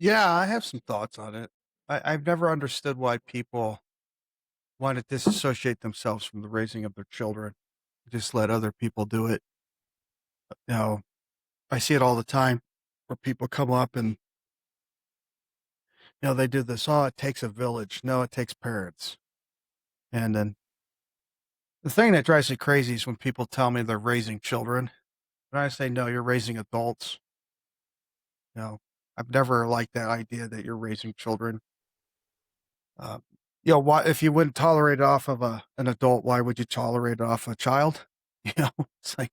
Yeah, I have some thoughts on it. I've never understood why people want to disassociate themselves from the raising of their children. Just let other people do it. You know, I see it all the time where people come up and, they do this, oh, it takes a village. No, it takes parents. And then the thing that drives me crazy is when people tell me they're raising children. And I say, no, you're raising adults. You know, I've never liked that idea that you're raising children. Um, why if you wouldn't tolerate it off of an adult, why would you tolerate it off a child? You know, it's like,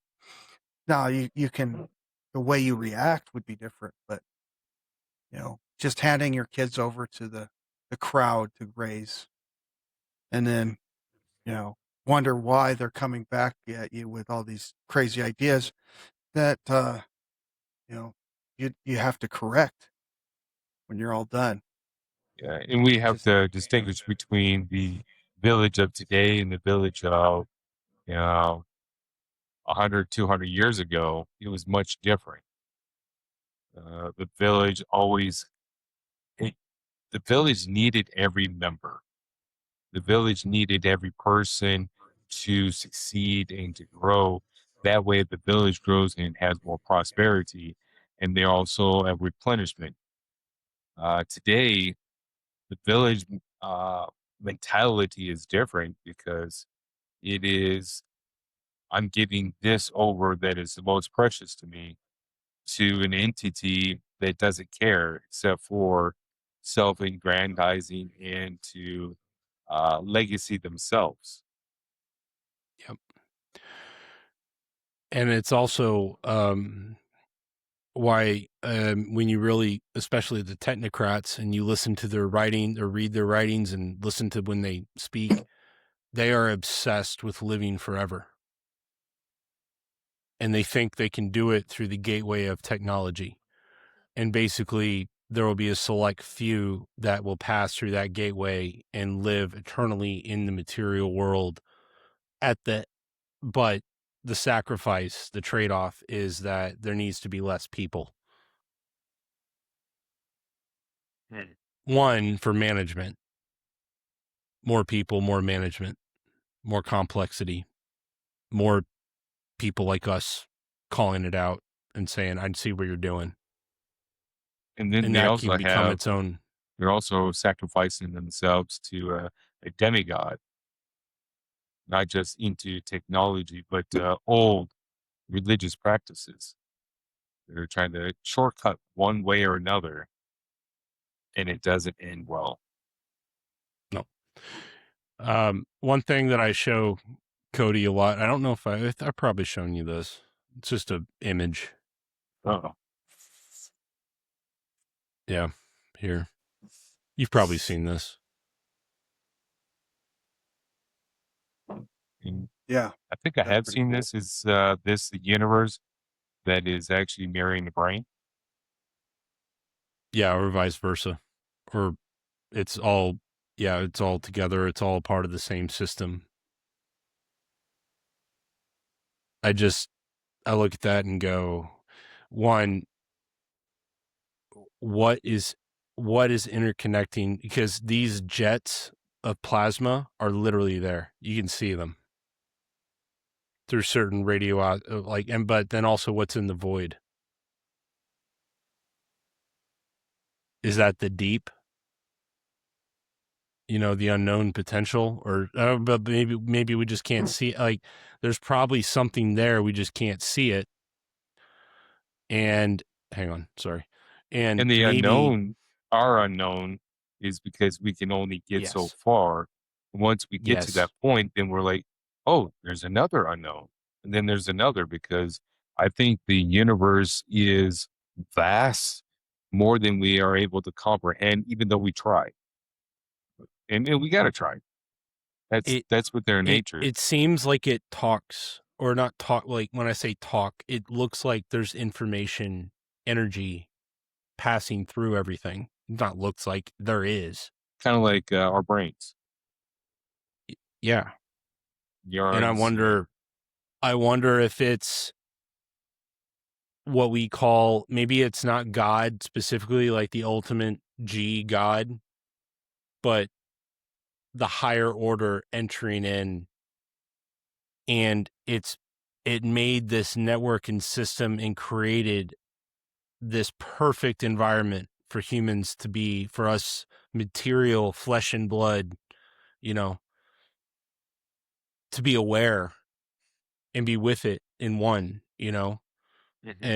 no, you can the way you react would be different, but just handing your kids over to the crowd to raise and then, you know, wonder why they're coming back at you with all these crazy ideas that you know, you have to correct when you're all done. Yeah, and we have Just to distinguish between the village of today and the village of, you know, 100, 200 years ago. It was much different. The village always, it, the village needed every member. The village needed every person to succeed and to grow. That way, the village grows and has more prosperity, and they also have replenishment. Today, the village uh, mentality is different because it is, I'm giving this over that is the most precious to me to an entity that doesn't care except for self-aggrandizing and to legacy themselves. Yep. And it's also why when you really, especially the technocrats, and you listen to their writing or read their writings and listen to when they speak, they are obsessed with living forever. And they think they can do it through the gateway of technology. And basically, there will be a select few that will pass through that gateway and live eternally in the material world at the but the sacrifice, the trade-off is that there needs to be less people. Hmm. One, for management, more people, more management, more complexity, more people like us calling it out and saying, I see what you're doing. And then And they that also can become have, its own. they're also sacrificing themselves to a demigod, not just into technology, but old religious practices. They're trying to shortcut one way or another, and it doesn't end well. No. One thing that I show Cody a lot, I don't know if I've probably shown you this. It's just a image. Oh, Yeah. Here. You've probably seen this. and yeah, I think I that's have pretty seen cool. this. Is this the universe that is actually mirroring the brain? Yeah, or vice versa. Or it's all, yeah, it's all together. It's all part of the same system. I look at that and go, one, what is interconnecting? Because these jets of plasma are literally there. You can see them through certain radio, but then also what's in the void. Is that the deep? The unknown potential, or but maybe we just can't see. Like, there's probably something there, we just can't see it. And hang on, sorry. And And the maybe unknown, our unknown, is because we can only get so yes, far. Once we get to that yes, point, then we're like, oh, there's another unknown. And then there's another because I think the universe is vast, more than we are able to comprehend, even though we try. And we got to try. it That's what their it nature. it seems like it talks, or not talk. Like, when I say talk, it looks like there's information, energy passing through everything. Not looks like, there is. Kind of like our brains, Yeah. And yards, and I wonder if it's what we call, maybe it's not God specifically, like the ultimate G God, but the higher order entering in, and it made this network and system and created this perfect environment for humans to be, for us material flesh and blood, you know, to be aware and be with it in one, you know. Mhm. And